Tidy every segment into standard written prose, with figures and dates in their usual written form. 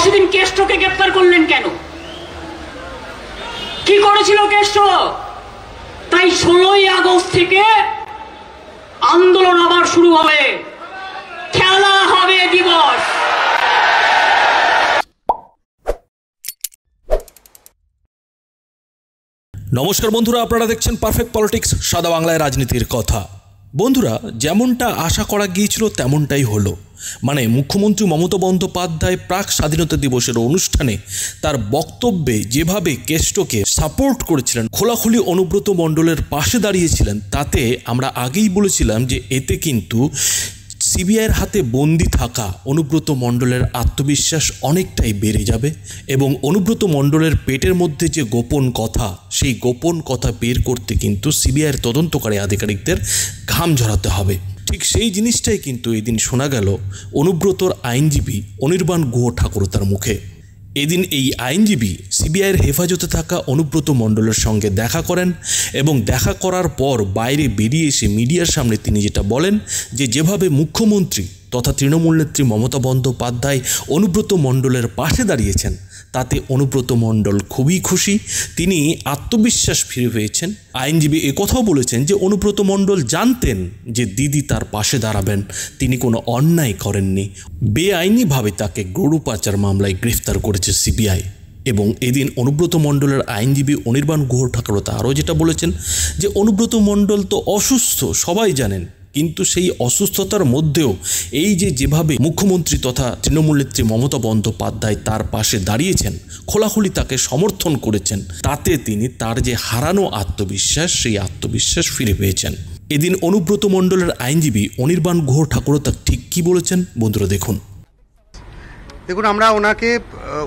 সেদিন কেষ্টকে গ্রেফতার করলেন কেন? কি করেছিল কেষ্ট? তাই 16ই আগস্ট থেকে আন্দোলন আবার শুরু হবে, খেলা হবে দিবস। নমস্কার বন্ধুরা, আপনারা দেখছেন পারফেক্ট পলিটিক্স, সাদা বাংলায় রাজনীতির কথা। বন্ধুরা, যেমনটা আশা করা গিয়েছিল তেমনটাই হলো। মানে মুখ্যমন্ত্রী মমতা বন্দ্যোপাধ্যায় প্রাক স্বাধীনতা দিবসের অনুষ্ঠানে তার বক্তব্যে যেভাবে কেষ্টকে সাপোর্ট করেছিলেন, খোলাখুলি অনুব্রত মণ্ডলের পাশে দাঁড়িয়েছিলেন, তাতে আমরা আগেই বলেছিলাম যে এতে কিন্তু সিবিআইয়ের হাতে বন্দি থাকা অনুব্রত মণ্ডলের আত্মবিশ্বাস অনেকটাই বেড়ে যাবে এবং অনুব্রত মণ্ডলের পেটের মধ্যে যে গোপন কথা, সেই গোপন কথা বের করতে কিন্তু সিবিআইয়ের তদন্তকারী আধিকারিকদের ঘাম ঝরাতে হবে। ঠিক সেই জিনিসটাই কিন্তু এদিন শোনা গেল অনুব্রতর আইনজীবী অনির্বাণ গুহ ঠাকুরতার মুখে। এদিন এই আইনজীবী সিবিআইয়ের হেফাজতে থাকা অনুব্রত মণ্ডলের সঙ্গে দেখা করেন এবং দেখা করার পর বাইরে বেরিয়ে এসে মিডিয়ার সামনে তিনি যেটা বলেন যে যেভাবে মুখ্যমন্ত্রী তথা তৃণমূল নেত্রী মমতা বন্দ্যোপাধ্যায় অনুব্রত মণ্ডলের পাশে দাঁড়িয়েছেন, তাতে অনুব্রত মণ্ডল খুবই খুশি, তিনি আত্মবিশ্বাস ফিরে পেয়েছেন। আইনজীবী একথাও বলেছেন যে অনুব্রত মণ্ডল জানতেন যে দিদি তার পাশে দাঁড়াবেন, তিনি কোনো অন্যায় করেননি, বেআইনিভাবে তাকে গরু পাচার মামলায় গ্রেফতার করেছে সিবিআই। এবং এদিন অনুব্রত মণ্ডলের আইনজীবী অনির্বাণ গুহ ঠাকুরতা আরও যেটা বলেছেন যে অনুব্রত মণ্ডল তো অসুস্থ, সবাই জানেন, কিন্তু সেই অসুস্থতার মধ্যেও এই যেভাবে মুখ্যমন্ত্রী তথা তৃণমূল নেত্রী মমতা বন্দ্যোপাধ্যায় তার পাশে দাঁড়িয়েছেন, খোলাখুলি তাকে সমর্থন করেছেন, তাতে তিনি তার যে হারানো আত্মবিশ্বাস, সেই আত্মবিশ্বাস ফিরে পেয়েছেন। এদিন অনুব্রত মণ্ডলের আইনজীবী অনির্বাণ গুহ ঠাকুরতা ঠিক কী বলেছেন বন্ধুরা দেখুন। আমরা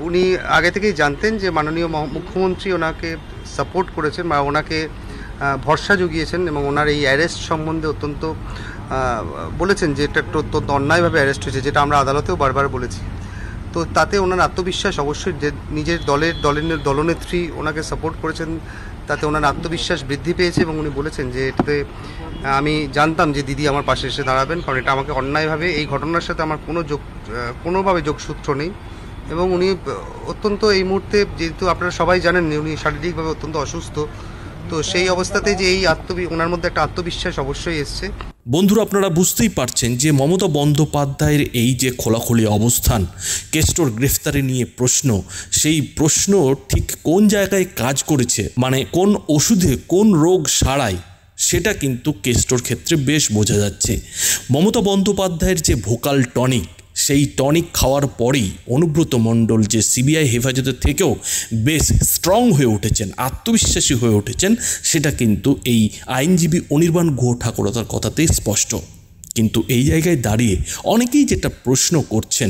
উনি আগে থেকেই জানতেন যে মাননীয় মুখ্যমন্ত্রী ওনাকে সাপোর্ট করেছেন বা ওনাকে ভরসা জুগিয়েছেন এবং ওনার এই অ্যারেস্ট সম্বন্ধে অত্যন্ত বলেছেন যে এটা একটা অত্যন্ত অন্যায়ভাবে অ্যারেস্ট হয়েছে, যেটা আমরা আদালতেও বারবার বলেছি। তো তাতে ওনার আত্মবিশ্বাস অবশ্যই, যে নিজের দলনেত্রী ওনাকে সাপোর্ট করেছেন, তাতে ওনার আত্মবিশ্বাস বৃদ্ধি পেয়েছে এবং উনি বলেছেন যে এটাতে আমি জানতাম যে দিদি আমার পাশে এসে দাঁড়াবেন, কারণ এটা আমাকে অন্যায়ভাবে, এই ঘটনার সাথে আমার কোনোভাবে যোগসূত্র নেই। এবং উনি অত্যন্ত এই মুহূর্তে, যেহেতু আপনারা সবাই জানেন উনি শারীরিকভাবে অত্যন্ত অসুস্থ, তো সেই অবস্থাতে যে এই ওনার মধ্যে একটা আত্মবিশ্বাস অবশ্যই এসছে। বন্ধুরা, আপনারা বুঝতেই পারছেন যে মমতা বন্দ্যোপাধ্যায়ের এই যে খোলাখুলি অবস্থান, কেষ্টর গ্রেফতারি নিয়ে প্রশ্ন, সেই প্রশ্ন ঠিক কোন জায়গায় কাজ করেছে, মানে কোন ওষুধে কোন রোগ সারায়, সেটা কিন্তু কেষ্টর ক্ষেত্রে বেশ বোঝা যাচ্ছে। মমতা বন্দ্যোপাধ্যায়ের যে ভোকাল টনিক, সেই টনিক খাওয়ার পরেই অনুব্রত মণ্ডল যে সিবিআই হেফাজতে থেকেও বেশ স্ট্রং হয়ে উঠেছেন, আত্মবিশ্বাসী হয়ে উঠেছেন, সেটা কিন্তু এই আইনজীবী অনির্বাণ গুহ ঠাকুরতার কথাতেই স্পষ্ট। কিন্তু এই জায়গায় দাঁড়িয়ে অনেকেই যেটা প্রশ্ন করছেন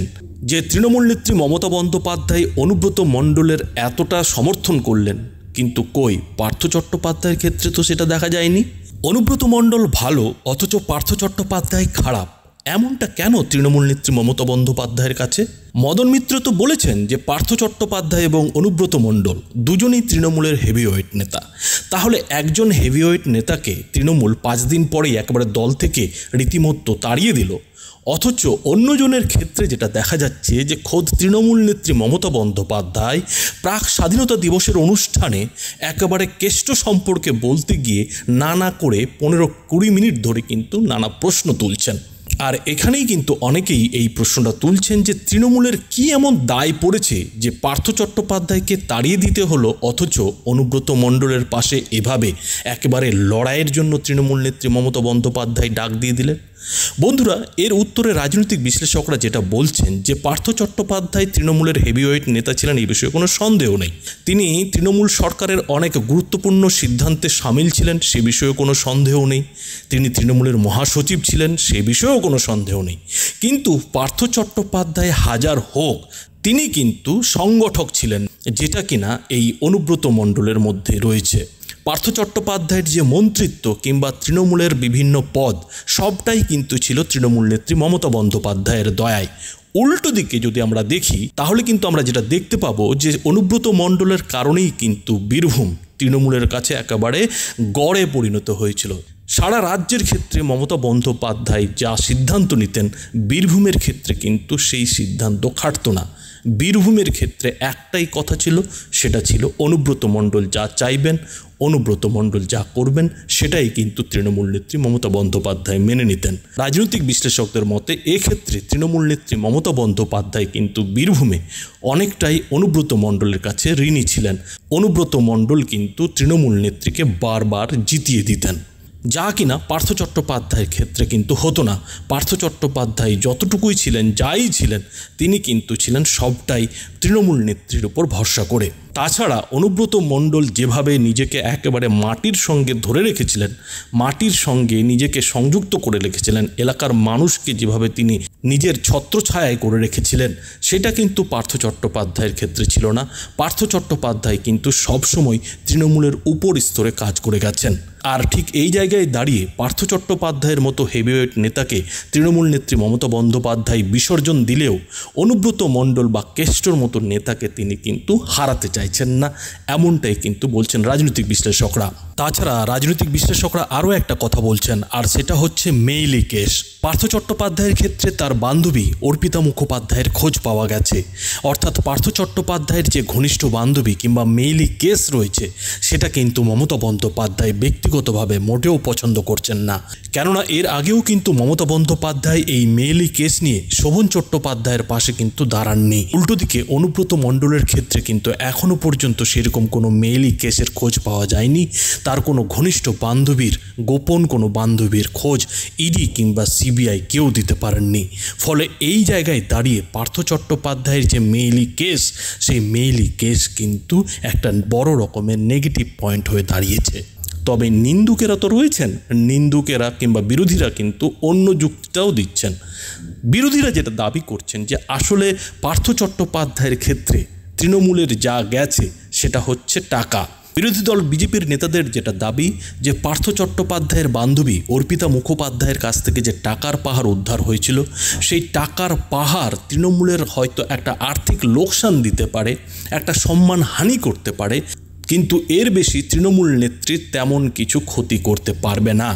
যে তৃণমূল নেত্রী মমতা বন্দ্যোপাধ্যায় অনুব্রত মণ্ডলের এতটা সমর্থন করলেন, কিন্তু কই পার্থ চট্টোপাধ্যায়ের ক্ষেত্রে তো সেটা দেখা যায়নি। অনুব্রত মণ্ডল ভালো অথচ পার্থ চট্টোপাধ্যায় খারাপ, এমনটা কেন তৃণমূল নেত্রী মমতা বন্দ্যোপাধ্যায়ের কাছে? মদন মিত্র তো বলেছেন যে পার্থ চট্টোপাধ্যায় এবং অনুব্রত মণ্ডল দুজনেই তৃণমূলের হেভিওয়েট নেতা। তাহলে একজন হেভিওয়েট নেতাকে তৃণমূল 5 দিন পরেই একেবারে দল থেকে রীতিমতো তাড়িয়ে দিল, অথচ অন্যজনের ক্ষেত্রে যেটা দেখা যাচ্ছে যে খোদ তৃণমূল নেত্রী মমতা বন্দ্যোপাধ্যায় প্রাক স্বাধীনতা দিবসের অনুষ্ঠানে একেবারে কেষ্ট সম্পর্কে বলতে গিয়ে না করে 15-20 মিনিট ধরে কিন্তু নানা প্রশ্ন তুলছেন। আর এখানেই কিন্তু অনেকেই এই প্রশ্নটা তুলছেন যে তৃণমূলের কি এমন দায় পড়েছে যে পার্থ চট্টোপাধ্যায়কে তাড়িয়ে দিতে হলো, অথচ অনুব্রত মণ্ডলের পাশে এভাবে একেবারে লড়াইয়ের জন্য তৃণমূল নেত্রী মমতা বন্দ্যোপাধ্যায় ডাক দিয়ে দিলেন। বন্ধুরা, এর উত্তরে রাজনৈতিক বিশ্লেষকরা যেটা বলছেন যে পার্থ চট্টোপাধ্যায় তৃণমূলের হেভিওয়েট নেতা ছিলেন, এই বিষয়ে কোনো সন্দেহ নেই। তিনি তৃণমূল সরকারের অনেক গুরুত্বপূর্ণ সিদ্ধান্তে সামিল ছিলেন, সে বিষয়ে কোনো সন্দেহ নেই। তিনি তৃণমূলের মহাসচিব ছিলেন, সে বিষয়েও কোনো সন্দেহ নেই। কিন্তু পার্থ চট্টোপাধ্যায় হাজার হোক, তিনি কিন্তু সংগঠক ছিলেন, যেটা কিনা এই অনুব্রত মণ্ডলের মধ্যে রয়েছে। পার্থ চট্টোপাধ্যায়ের যে মন্ত্রিত্ব কিংবা তৃণমূলের বিভিন্ন পদ, সবটাই কিন্তু ছিল তৃণমূল নেত্রী মমতা বন্দ্যোপাধ্যায়ের দয়ায়। উল্টো দিকে যদি আমরা দেখি, তাহলে কিন্তু আমরা যেটা দেখতে পাবো যে অনুব্রত মণ্ডলের কারণেই কিন্তু বীরভূম তৃণমূলের কাছে একেবারে গড়ে পরিণত হয়েছিল। সারা রাজ্যের ক্ষেত্রে মমতা বন্দ্যোপাধ্যায় যা সিদ্ধান্ত নিতেন, বীরভূমের ক্ষেত্রে কিন্তু সেই সিদ্ধান্ত খাটত না। বীরভূমের ক্ষেত্রে একটাই কথা ছিল, সেটা ছিল অনুব্রত মণ্ডল যা চাইবেন, অনুব্রত মণ্ডল যা করবেন সেটাই কিন্তু তৃণমূল নেত্রী মমতা বন্দ্যোপাধ্যায় মেনে নিতেন। রাজনৈতিক বিশ্লেষকদের মতে এক্ষেত্রে তৃণমূল নেত্রী মমতা বন্দ্যোপাধ্যায় কিন্তু বীরভূমে অনেকটাই অনুব্রত মণ্ডলের কাছে ঋণী ছিলেন। অনুব্রত মণ্ডল কিন্তু তৃণমূল নেত্রীকে বারবার জিতিয়ে দিতেন, যা কিনা পার্থ চট্টোপাধ্যায়ের ক্ষেত্রে কিন্তু হতো না। পার্থ চট্টোপাধ্যায় যতটুকুই ছিলেন, যাই ছিলেন, তিনি কিন্তু ছিলেন সবটাই তৃণমূল নেত্রীর উপর ভরসা করে। তাছাড়া অনুব্রত মণ্ডল যেভাবে নিজেকে একেবারে মাটির সঙ্গে ধরে রেখেছিলেন, মাটির সঙ্গে নিজেকে সংযুক্ত করে রেখেছিলেন, এলাকার মানুষকে যেভাবে তিনি নিজের ছত্রছায়ায় করে রেখেছিলেন, সেটা কিন্তু পার্থ চট্টোপাধ্যায়ের ক্ষেত্রে ছিল না। পার্থ চট্টোপাধ্যায় কিন্তু সবসময় তৃণমূলের উপর স্তরে কাজ করে গেছেন। আর ঠিক এই জায়গায় দাঁড়িয়ে পার্থ চট্টোপাধ্যায়ের মতো হেভিওয়েট নেতাকে তৃণমূল নেত্রী মমতা বন্দ্যোপাধ্যায় বিসর্জন দিলেও অনুব্রত মণ্ডল বা কেষ্টর মতো নেতাকে তিনি কিন্তু হারাতে চাইছেন না, এমনটাই কিন্তু বলছেন রাজনৈতিক বিশ্লেষকরা। তাছাড়া রাজনৈতিক বিশ্লেষকরা আরও একটা কথা বলছেন, আর সেটা হচ্ছে মেইলি কেস। পার্থ চট্টোপাধ্যায়ের ক্ষেত্রে তার বান্ধবী অর্পিতা মুখোপাধ্যায়ের খোঁজ পাওয়া গেছে, অর্থাৎ পার্থ চট্টোপাধ্যায়ের যে ঘনিষ্ঠ বান্ধবী কিংবা মেইলি কেস রয়েছে, সেটা কিন্তু মমতা বন্দ্যোপাধ্যায় ব্যক্তিগতভাবে মোটেও পছন্দ করছেন না। কেননা এর আগেও কিন্তু মমতা বন্দ্যোপাধ্যায় এই মেইলি কেস নিয়ে শোভন চট্টোপাধ্যায়ের পাশে কিন্তু দাঁড়াননি। উল্টো দিকে অনুব্রত মণ্ডলের ক্ষেত্রে কিন্তু এখনও পর্যন্ত সেরকম কোনো মেইলি কেসের খোঁজ পাওয়া যায়নি। তার কোনো ঘনিষ্ঠ বান্ধবীর, গোপন কোনো বান্ধবীর খোঁজ ইডি কিংবা সিবিআই কেউ দিতে পারেননি। ফলে এই জায়গায় দাঁড়িয়ে পার্থ চট্টোপাধ্যায়ের যে মেইলি কেস, সেই মেইলি কেস কিন্তু একটা বড় রকমের নেগেটিভ পয়েন্ট হয়ে দাঁড়িয়েছে। তবে নিন্দুকেরা তো রয়েছেন, নিন্দুকেরা কিংবা বিরোধীরা কিন্তু অন্য যুক্তিটাও দিচ্ছেন। বিরোধীরা যেটা দাবি করছেন যে আসলে পার্থ চট্টোপাধ্যায়ের ক্ষেত্রে তৃণমূলের যা গেছে সেটা হচ্ছে টাকা। বিরোধী দল বিজেপির নেতাদের যেটা দাবি যে পার্থ চট্টোপাধ্যায়ের বান্ধবী অর্পিতা মুখোপাধ্যায়ের কাছ থেকে যে টাকার পাহাড় উদ্ধার হয়েছিল, সেই টাকার পাহাড় তৃণমূলের হয়তো একটা আর্থিক লোকসান দিতে পারে, একটা সম্মানহানি করতে পারে, কিন্তু এর বেশি তৃণমূল নেত্রী তেমন কিছু ক্ষতি করতে পারবে না।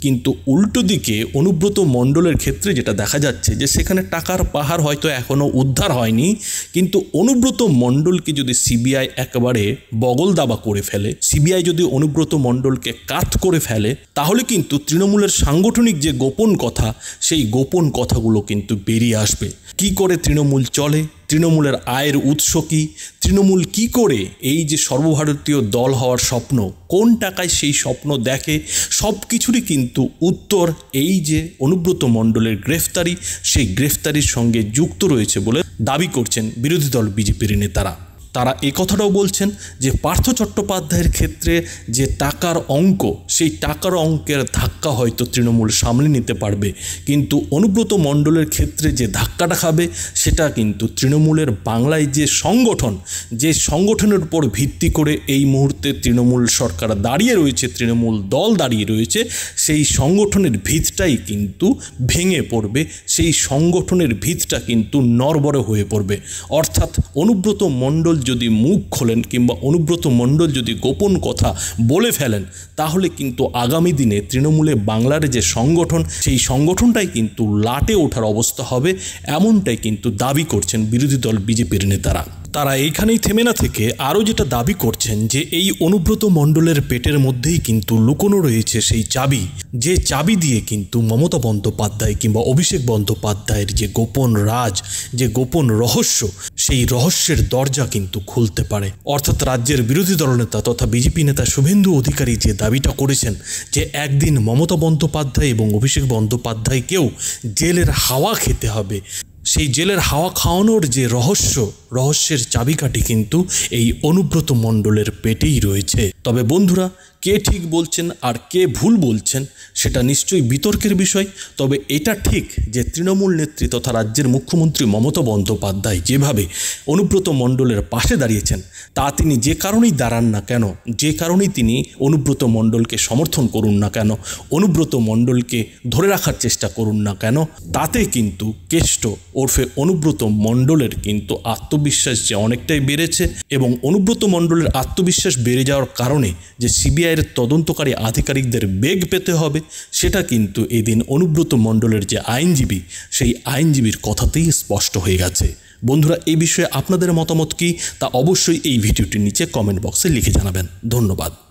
কিন্তু উল্টো দিকে অনুব্রত মণ্ডলের ক্ষেত্রে যেটা দেখা যাচ্ছে যে সেখানে টাকার পাহাড় হয়তো এখনও উদ্ধার হয়নি, কিন্তু অনুব্রত মণ্ডলকে যদি সিবিআই একেবারে বগল দাবা করে ফেলে, সিবিআই যদি অনুব্রত মণ্ডলকে কাট করে ফেলে, তাহলে কিন্তু তৃণমূলের সাংগঠনিক যে গোপন কথা, সেই গোপন কথাগুলো কিন্তু বেরিয়ে আসবে। কি করে তৃণমূল চলে, তৃণমূলের আয়ের উৎস কী, তৃণমূল কি করে এই যে সর্বভারতীয় দল হওয়ার স্বপ্ন, কোন টাকায় সেই স্বপ্ন দেখে, সব কিছুরই কিন্তু উত্তর এই যে অনুব্রত মণ্ডলের গ্রেফতারি, সেই গ্রেফতারির সঙ্গে যুক্ত রয়েছে বলে দাবি করছেন বিরোধী দল বিজেপির নেতারা। তারা এই কথাটাও বলছেন যে পার্থ চট্টোপাধ্যায়ের ক্ষেত্রে যে টাকার অঙ্ক, সেই টাকার অঙ্কের ধাক্কা হয়তো তৃণমূল সামলে নিতে পারবে, কিন্তু অনুব্রত মণ্ডলের ক্ষেত্রে যে ধাক্কাটা খাবে সেটা কিন্তু তৃণমূলের বাংলায় যে সংগঠন, যে সংগঠনের উপর ভিত্তি করে এই মুহূর্তে তৃণমূল সরকার দাঁড়িয়ে রয়েছে, তৃণমূল দল দাঁড়িয়ে রয়েছে, সেই সংগঠনের ভিতটাই কিন্তু ভেঙে পড়বে, সেই সংগঠনের ভিতটা কিন্তু নড়বড়ে হয়ে পড়বে। অর্থাৎ অনুব্রত মণ্ডল যদি মুখ খোলেন কিংবা অনুব্রত মণ্ডল যদি গোপন কথা বলে ফেলেন, তাহলে কিন্তু আগামী দিনে তৃণমূলে বাংলার যে সংগঠন, সেই সংগঠনটাই কিন্তু লাটে ওঠার অবস্থা হবে, এমনটাই কিন্তু দাবি করছেন বিরোধী দল বিজেপির নেতারা। তারা এইখানেই থেমে না থেকে আরও যেটা দাবি করছেন যে এই অনুব্রত মণ্ডলের পেটের মধ্যেই কিন্তু লুকোনো রয়েছে সেই চাবি, যে চাবি দিয়ে কিন্তু মমতা বন্দ্যোপাধ্যায় কিংবা অভিষেক বন্দ্যোপাধ্যায়ের যে গোপন রাজ, যে গোপন রহস্য, সেই রহস্যের দরজা কিন্তু খুলতে পারে। অর্থাৎ রাজ্যের বিরোধী দলনেতা তথা বিজেপি নেতা শুভেন্দু অধিকারী যে দাবিটা করেছেন যে একদিন মমতা বন্দ্যোপাধ্যায় এবং অভিষেক বন্দ্যোপাধ্যায়কেও জেলের হাওয়া খেতে হবে, সেই জেলের হাওয়া খাওয়ানোর যে রহস্যের চাবিকাঠি কিন্তু এই অনুব্রত মণ্ডলের পেটেই রয়েছে। তবে বন্ধুরা, কে ঠিক বলছেন আর কে ভুল বলছেন সেটা নিশ্চয়ই বিতর্কের বিষয়। তবে এটা ঠিক যে তৃণমূল নেত্রী তথা রাজ্যের মুখ্যমন্ত্রী মমতা বন্দ্যোপাধ্যায় যেভাবে অনুব্রত মণ্ডলের পাশে দাঁড়িয়েছেন, তা তিনি যে কারণেই দাঁড়ান না কেন, যে কারণেই তিনি অনুব্রত মণ্ডলকে সমর্থন করুন না কেন, অনুব্রত মণ্ডলকে ধরে রাখার চেষ্টা করুন না কেন, তাতে কিন্তু কেষ্ট ওরফে অনুব্রত মণ্ডলের কিন্তু আত্মবিশ্বাস যে অনেকটাই বেড়েছে, এবং অনুব্রত মণ্ডলের আত্মবিশ্বাস বেড়ে যাওয়ার কারণে যে সিবিআইয়ের তদন্তকারী আধিকারিকদের বেগ পেতে হবে, সেটা কিন্তু এদিন অনুব্রত মণ্ডলের যে আইনজীবী, সেই আইনজীবীর কথাতেই স্পষ্ট হয়ে গেছে। বন্ধুরা, এই বিষয়ে আপনাদের মতামত কি তা অবশ্যই এই ভিডিওটির নিচে কমেন্ট বক্সে লিখে জানাবেন। ধন্যবাদ।